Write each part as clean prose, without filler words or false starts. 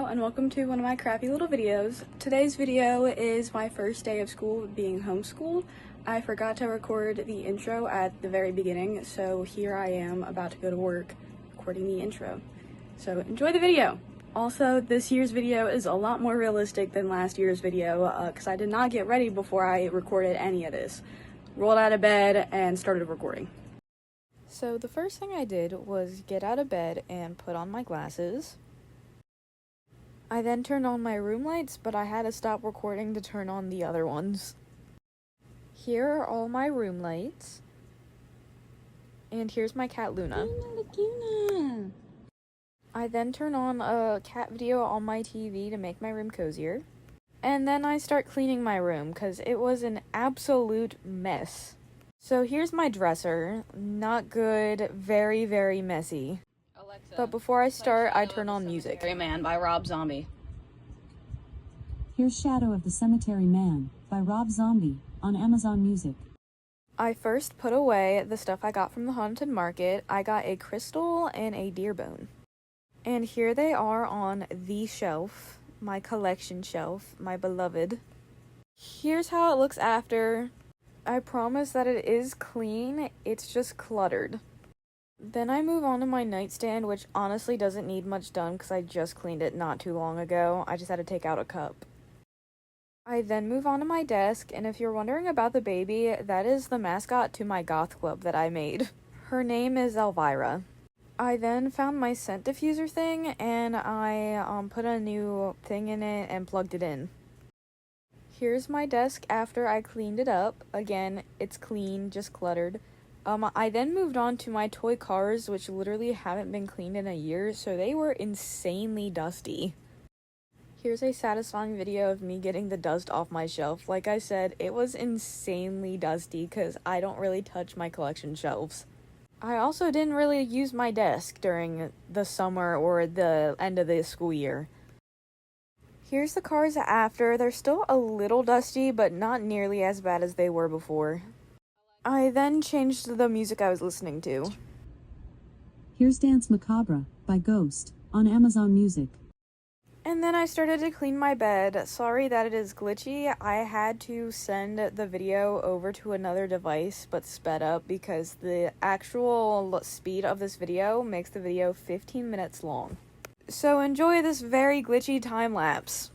and welcome to one of my crappy little videos. Today's video is my first day of school being homeschooled. I forgot to record the intro at the very beginning, so here I am about to go to work recording the intro. So enjoy the video! Also, this year's video is a lot more realistic than last year's video because I did not get ready before I recorded any of this. Rolled out of bed and started recording. So the first thing I did was get out of bed and put on my glasses. I then turned on my room lights, but I had to stop recording to turn on the other ones. Here are all my room lights. And here's my cat Luna. Luna. I then turn on a cat video on my TV to make my room cozier. And then I start cleaning my room because it was an absolute mess. So here's my dresser. Not good, very, very messy. Alexa, but before I start, I turn on music. Man by Rob Zombie. Here's Shadow of the Cemetery Man by Rob Zombie on Amazon Music. I first put away the stuff I got from the haunted market. I got a crystal and a deer bone. And here they are on the shelf, my collection shelf, my beloved. Here's how it looks after. I promise that it is clean, it's just cluttered. Then I move on to my nightstand, which honestly doesn't need much done because I just cleaned it not too long ago. I just had to take out a cup. I then move on to my desk, and if you're wondering about the baby, that is the mascot to my goth club that I made. Her name is Elvira. I then found my scent diffuser thing, and I put a new thing in it and plugged it in. Here's my desk after I cleaned it up. Again, it's clean, just cluttered. I then moved on to my toy cars, which literally haven't been cleaned in a year, so they were insanely dusty. Here's a satisfying video of me getting the dust off my shelf. Like I said, it was insanely dusty because I don't really touch my collection shelves. I also didn't really use my desk during the summer or the end of the school year. Here's the cars after. They're still a little dusty, but not nearly as bad as they were before. I then changed the music I was listening to. Here's Dance Macabre by Ghost on Amazon Music. And then I started to clean my bed. Sorry that it is glitchy. I had to send the video over to another device, but sped up because the actual speed of this video makes the video 15 minutes long. So enjoy this very glitchy time lapse.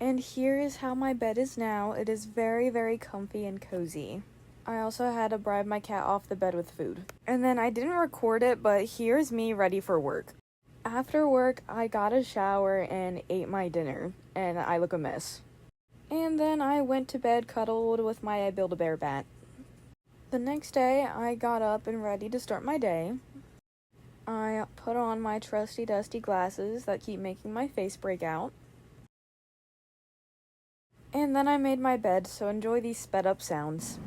And here is how my bed is now. It is very, very comfy and cozy. I also had to bribe my cat off the bed with food. And then I didn't record it, but here's me ready for work. After work, I got a shower and ate my dinner, and I look a mess. And then I went to bed cuddled with my Build-A-Bear bat. The next day, I got up and ready to start my day. I put on my trusty dusty glasses that keep making my face break out. And then I made my bed, so enjoy these sped up sounds.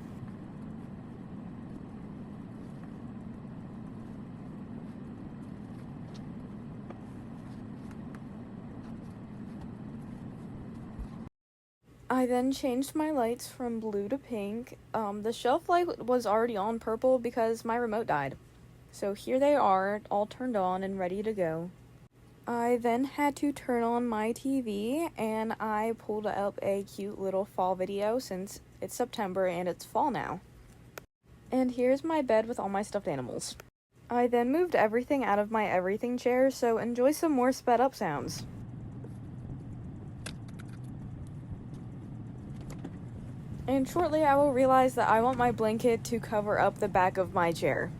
I then changed my lights from blue to pink. The shelf light was already on purple because my remote died. So here they are, all turned on and ready to go. I then had to turn on my TV and I pulled up a cute little fall video since it's September and it's fall now. And here's my bed with all my stuffed animals. I then moved everything out of my everything chair, so enjoy some more sped up sounds. And shortly I will realize that I want my blanket to cover up the back of my chair.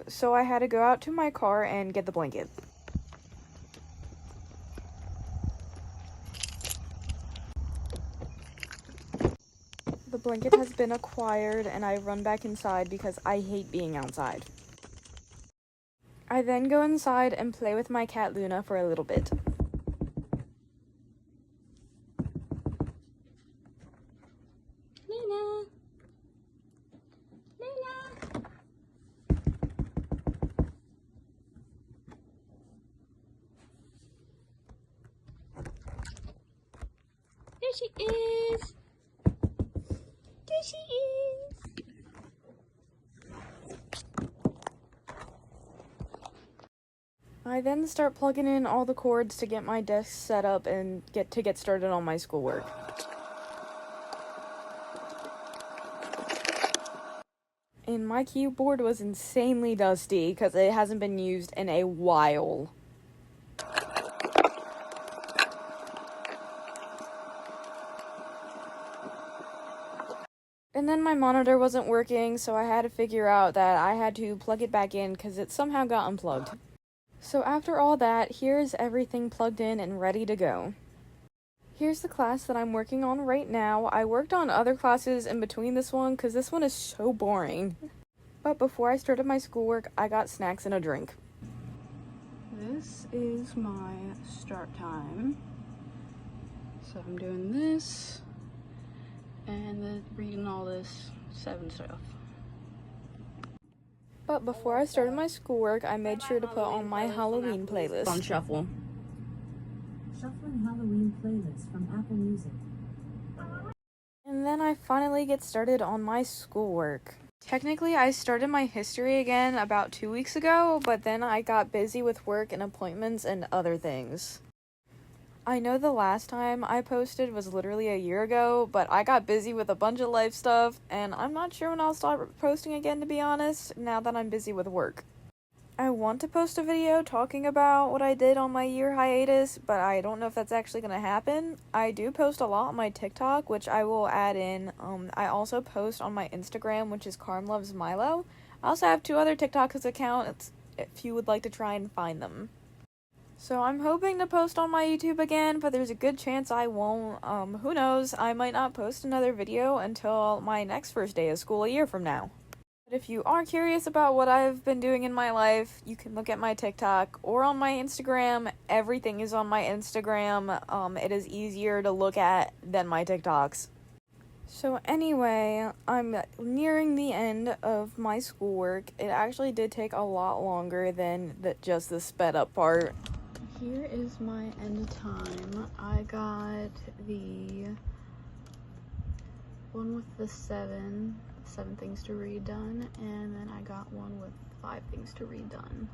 So I had to go out to my car and get the blanket. The blanket has been acquired and I run back inside because I hate being outside. I then go inside and play with my cat Luna for a little bit. Luna! Luna! There she is! There she is! I then start plugging in all the cords to get my desk set up and get started on my schoolwork. And my keyboard was insanely dusty because it hasn't been used in a while. And then my monitor wasn't working, so I had to figure out that I had to plug it back in because it somehow got unplugged. So after all that, here's everything plugged in and ready to go. Here's the class that I'm working on right now. I worked on other classes in between this one because this one is so boring. But before I started my schoolwork, I got snacks and a drink. This is my start time. So I'm doing this and then reading all this 7 stuff. But before I started my schoolwork, I made sure to put on my Halloween playlist on shuffle. Shuffling Halloween playlist from Apple Music. And then I finally get started on my schoolwork. Technically, I started my history again about 2 weeks ago, but then I got busy with work and appointments and other things. I know the last time I posted was literally a year ago, but I got busy with a bunch of life stuff, and I'm not sure when I'll start posting again, to be honest, now that I'm busy with work. I want to post a video talking about what I did on my year hiatus, but I don't know if that's actually going to happen. I do post a lot on my TikTok, which I will add in. I also post on my Instagram, which is Carm Loves Milo. I also have 2 other TikToks accounts if you would like to try and find them. So I'm hoping to post on my YouTube again, but there's a good chance I won't. Who knows? I might not post another video until my next first day of school a year from now. But if you are curious about what I've been doing in my life, you can look at my TikTok or on my Instagram. Everything is on my Instagram. It is easier to look at than my TikToks. So anyway, I'm nearing the end of my schoolwork. It actually did take a lot longer than just the sped up part. Here is my end time. I got the one with the 7 things to read done, and then I got one with 5 things to read done.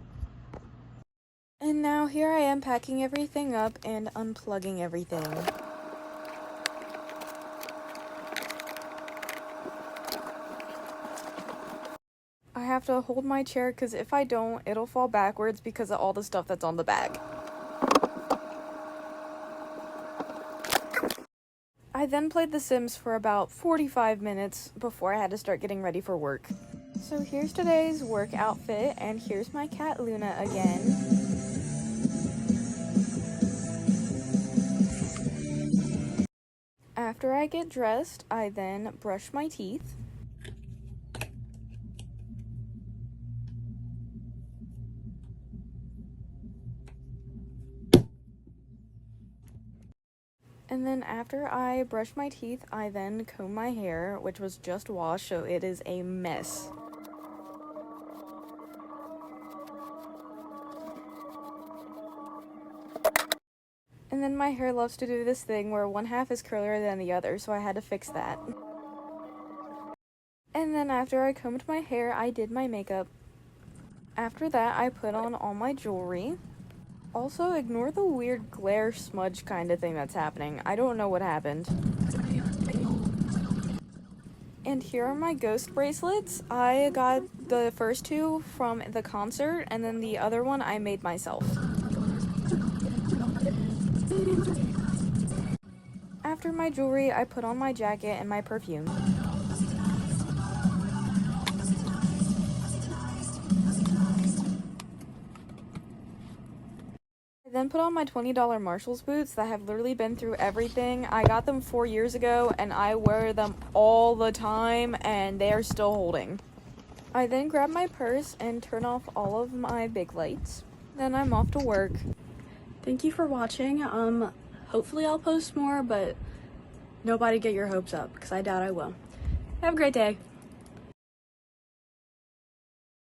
And now here I am packing everything up and unplugging everything. I have to hold my chair because if I don't, it'll fall backwards because of all the stuff that's on the bag. I then played The Sims for about 45 minutes before I had to start getting ready for work. So here's today's work outfit, and here's my cat Luna again. After I get dressed, I then brush my teeth. And then after I brush my teeth, I then comb my hair, which was just washed, so it is a mess. And then my hair loves to do this thing where one half is curlier than the other, so I had to fix that. And then after I combed my hair, I did my makeup. After that, I put on all my jewelry. Also, ignore the weird glare smudge kind of thing that's happening. I don't know what happened. And here are my ghost bracelets. I got the first two from the concert, and then the other one I made myself. After my jewelry, I put on my jacket and my perfume. I then put on my $20 Marshalls boots that have literally been through everything. I got them 4 years ago and I wear them all the time and they are still holding. I then grab my purse and turn off all of my big lights. Then I'm off to work. Thank you for watching. Hopefully I'll post more, but nobody get your hopes up because I doubt I will. Have a great day.